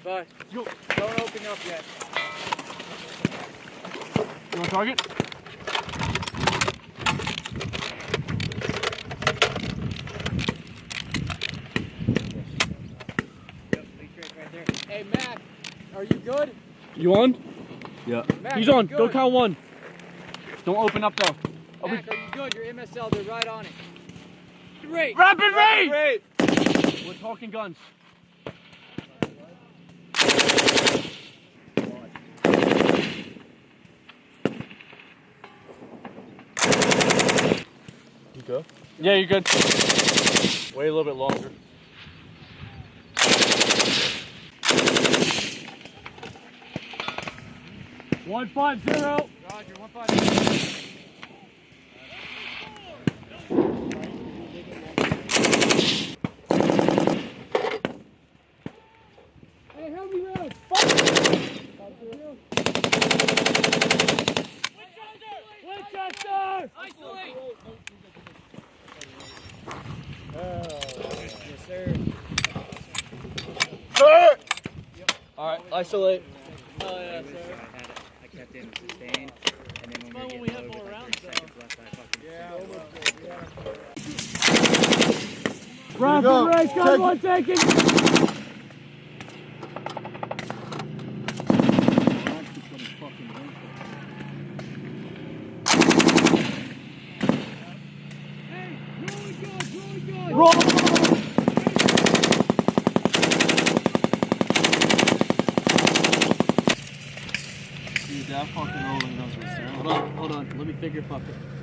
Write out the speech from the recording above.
but don't open up yet. You want target? Hey, Mac, are you good? You on? Yeah. Mac, He's are on. you Go good? count one. Don't open up though. Mac, are you good? Your MSL, they're right on it. Great. Rapid rate! Great. We're talking guns. You go? Yeah, you're good. Wait a little bit longer. One 5-0. Roger, 1-5. Hey, help me out! Winchester! Isolate! Yes, sir. Alright, isolate. Oh, yeah, sir. I kept it in sustain, and then when we have more rounds, though. Rapid rate, gun one taking. Roll! Dude, that fucking rolling guns was terrible. Hold on, let me figure fuck it.